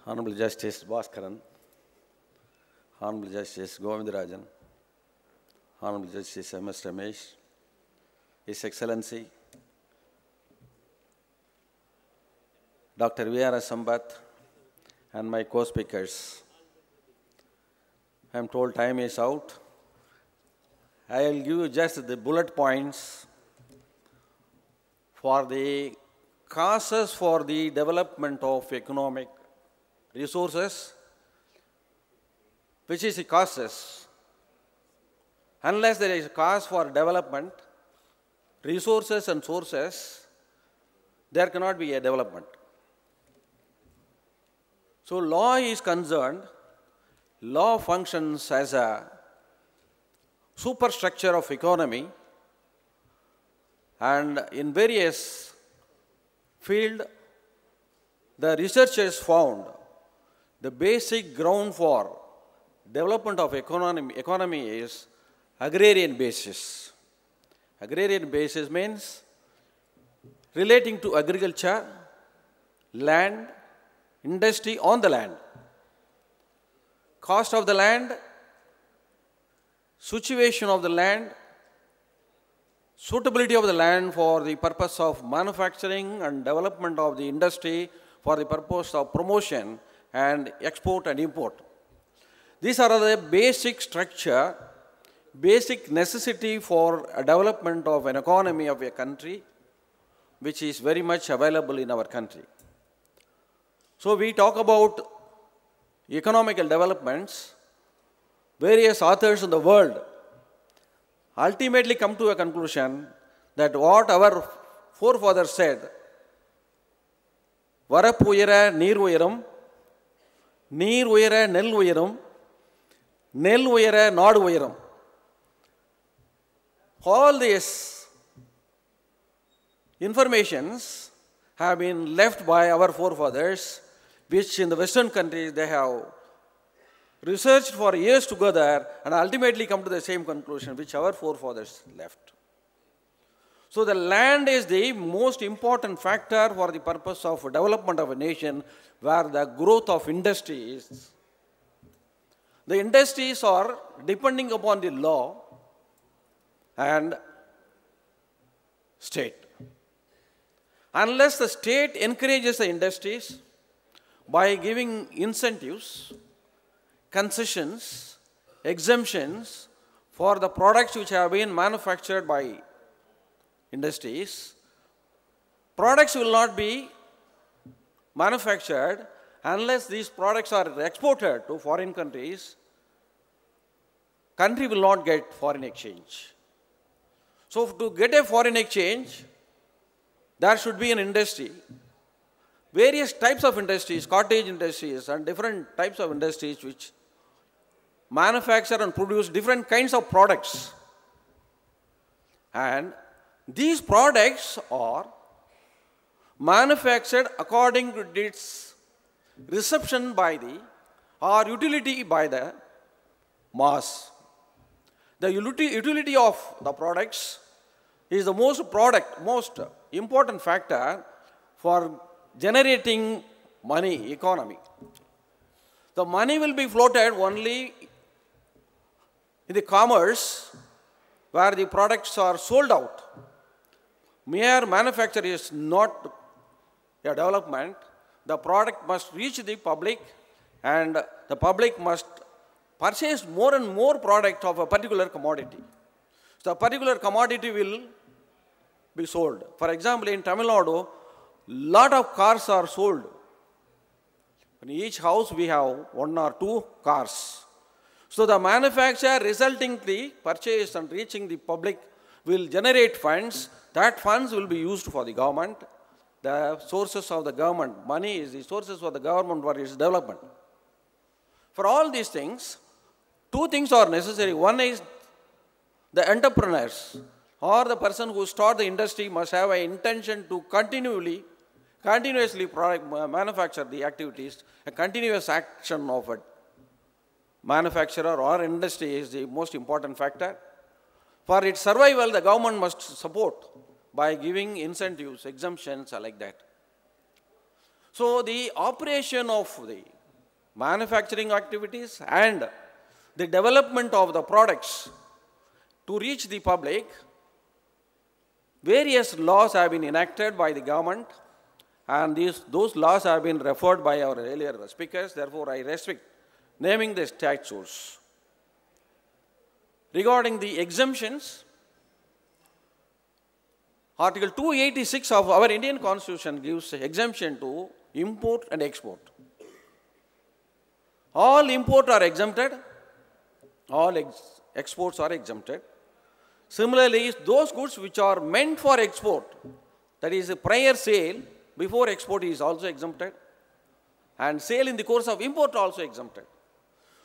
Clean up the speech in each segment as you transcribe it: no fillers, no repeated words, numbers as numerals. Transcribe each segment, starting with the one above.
Honorable Justice Bhaskaran, Honorable Justice Govindarajan, Honorable Justice M.S. Ramesh, His Excellency Dr. V.R. Sambat, and my co-speakers. I am told time is out. I will give you just the bullet points for the causes for the development of economic resources, which is the causes. Unless there is a cause for development, resources and sources, there cannot be a development. So law is concerned, law functions as a superstructure of economy, and in various fields, the researchers found the basic ground for development of economy is agrarian basis. Agrarian basis means relating to agriculture, land, industry on the land, cost of the land, situation of the land, suitability of the land for the purpose of manufacturing and development of the industry for the purpose of promotion and export and import. These are the basic structure, basic necessity for a development of an economy of a country, which is very much available in our country. So we talk about economical developments. Various authors in the world ultimately come to a conclusion that what our forefathers said, Varappu uyara neer uyarum, neer uyara nel uyarum, nel uyara naadu uyarum. All these informations have been left by our forefathers, which in the Western countries they have researched for years together and ultimately come to the same conclusion which our forefathers left. So the land is the most important factor for the purpose of development of a nation, where the growth of industry is. The industries are depending upon the law and state. Unless the state encourages the industries by giving incentives, concessions, exemptions for the products which have been manufactured by industries, products will not be manufactured unless these products are exported to foreign countries. Country will not get foreign exchange. So to get a foreign exchange, there should be an industry. Various types of industries, cottage industries and different types of industries which manufacture and produce different kinds of products. And these products are manufactured according to its reception by the or utility by the mass. The utility of the products is the most important factor for generating money, economy. The money will be floated only in the commerce where the products are sold out. Mere manufacture is not a development. The product must reach the public and the public must purchase more and more product of a particular commodity. So a particular commodity will be sold. For example, in Tamil Nadu, lot of cars are sold. In each house we have 1 or 2 cars. So the manufacture resulting the purchase and reaching the public will generate funds. That funds will be used for the government. The sources of the government, money is the sources for the government for its development. For all these things, 2 things are necessary. One is the entrepreneurs or the person who starts the industry must have an intention to continuously manufacture the activities. A continuous action of a manufacturer or industry is the most important factor. For its survival, the government must support by giving incentives, exemptions like that. So the operation of the manufacturing activities and the development of the products to reach the public, various laws have been enacted by the government, and those laws have been referred by our earlier speakers. Therefore, I restrict naming the statutes. Regarding the exemptions, Article 286 of our Indian Constitution gives exemption to import and export. All import are exempted, all exports are exempted. Similarly, those goods which are meant for export, that is a prior sale before export, is also exempted, and sale in the course of import also exempted.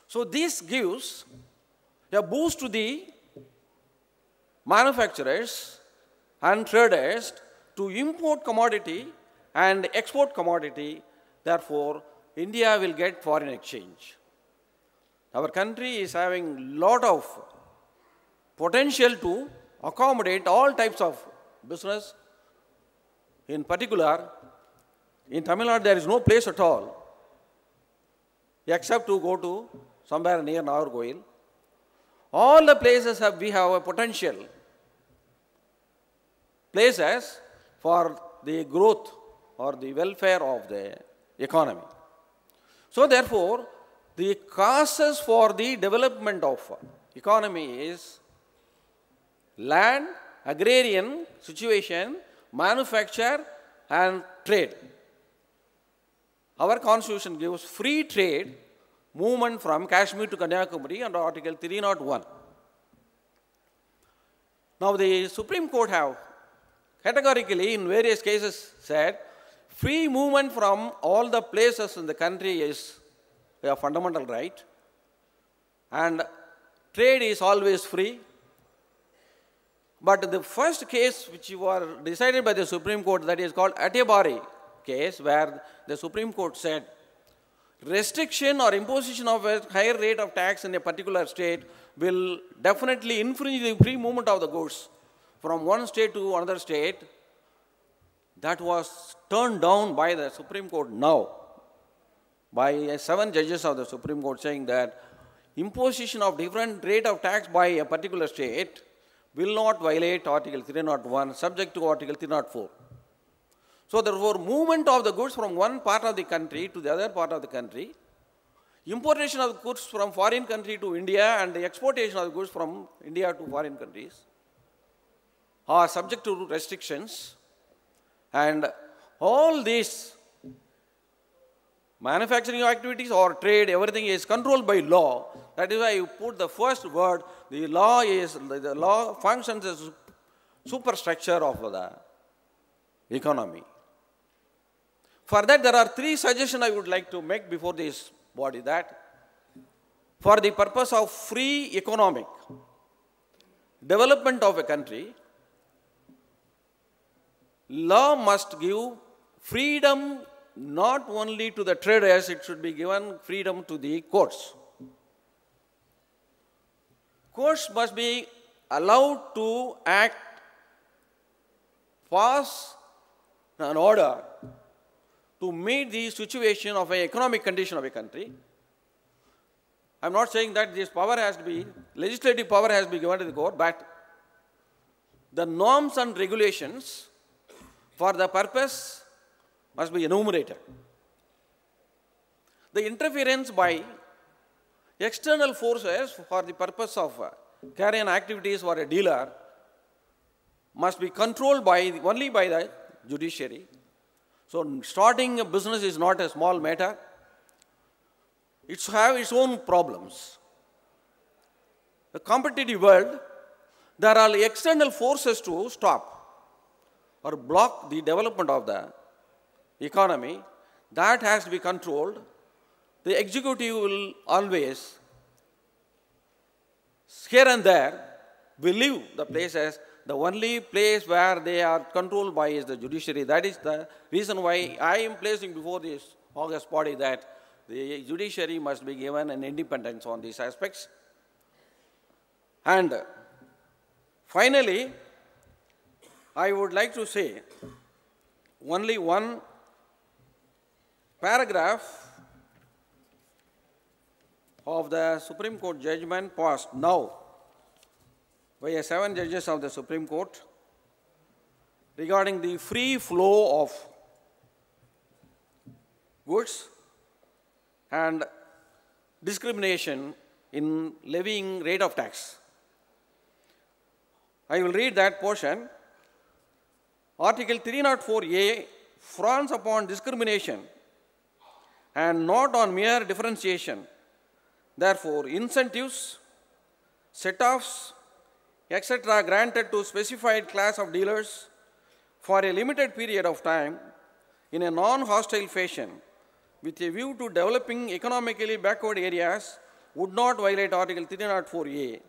So this gives a boost to the manufacturers and traders to import commodity and export commodity. Therefore, India will get foreign exchange. Our country is having lot of potential to accommodate all types of business. In particular, in Tamil Nadu there is no place at all except to go to somewhere near Nagarkoil. All the places we have a potential places for the growth or the welfare of the economy. So therefore, the causes for the development of economy is land, agrarian situation, manufacture and trade. Our constitution gives free trade movement from Kashmir to Kanyakumari under Article 301. Now the Supreme Court have categorically in various cases said free movement from all the places in the country is a fundamental right, and trade is always free. But the first case which was decided by the Supreme Court, that is called Atebari case, where the Supreme Court said restriction or imposition of a higher rate of tax in a particular state will definitely infringe the free movement of the goods from one state to another state. That was turned down by the Supreme Court now, by 7 judges of the Supreme Court, saying that imposition of different rate of tax by a particular state will not violate Article 301, subject to Article 304. So therefore, movement of the goods from one part of the country to the other part of the country, importation of goods from foreign country to India, and the exportation of goods from India to foreign countries are subject to restrictions. And all these manufacturing activities or trade, everything is controlled by law. That is why you put the first word, the law functions as superstructure of the economy. For that, there are 3 suggestions I would like to make before this body, that for the purpose of free economic development of a country, law must give freedom not only to the traders, it should be given freedom to the courts. Courts must be allowed to act, pass an order to meet the situation of an economic condition of a country. I am not saying that this power has to be, legislative power has to be given to the court, but the norms and regulations for the purpose must be enumerated. The interference by external forces for the purpose of carrying activities for a dealer must be controlled only by the judiciary. So starting a business is not a small matter. It has its own problems. The competitive world, there are external forces to stop or block the development of the economy. That has to be controlled. The executive will always, here and there, will leave the places. The only place where they are controlled by is the judiciary. That is the reason why I am placing before this august body that the judiciary must be given an independence on these aspects. And finally, I would like to say only one paragraph of the Supreme Court judgment passed now by 7 judges of the Supreme Court regarding the free flow of goods and discrimination in levying rate of tax. I will read that portion. Article 304A frowns upon discrimination and not on mere differentiation. Therefore, incentives, set-offs, etc. granted to specified class of dealers for a limited period of time in a non-hostile fashion with a view to developing economically backward areas would not violate Article 304A.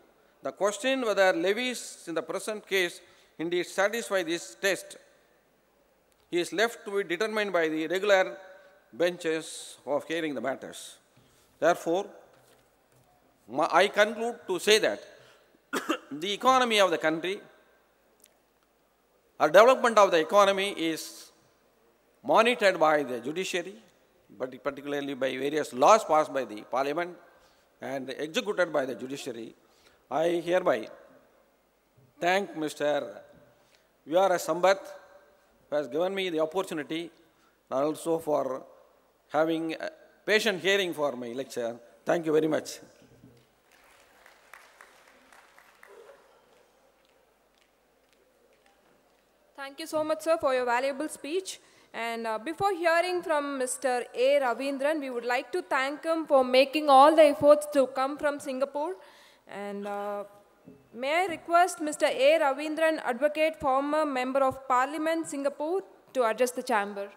The question whether levies in the present case indeed satisfy this test is left to be determined by the regular benches of hearing the matters. Therefore, I conclude to say that the economy of the country, or development of the economy is monitored by the judiciary, but particularly by various laws passed by the parliament and executed by the judiciary. I hereby thank Mr. V.R.S. Sambath, who has given me the opportunity, and also for having a patient hearing for my lecture. Thank you very much. Thank you so much, sir, for your valuable speech. And before hearing from Mr. A. Ravindran, we would like to thank him for making all the efforts to come from Singapore. And may I request Mr. A. Ravindran, Advocate, former Member of Parliament, Singapore, to address the chamber.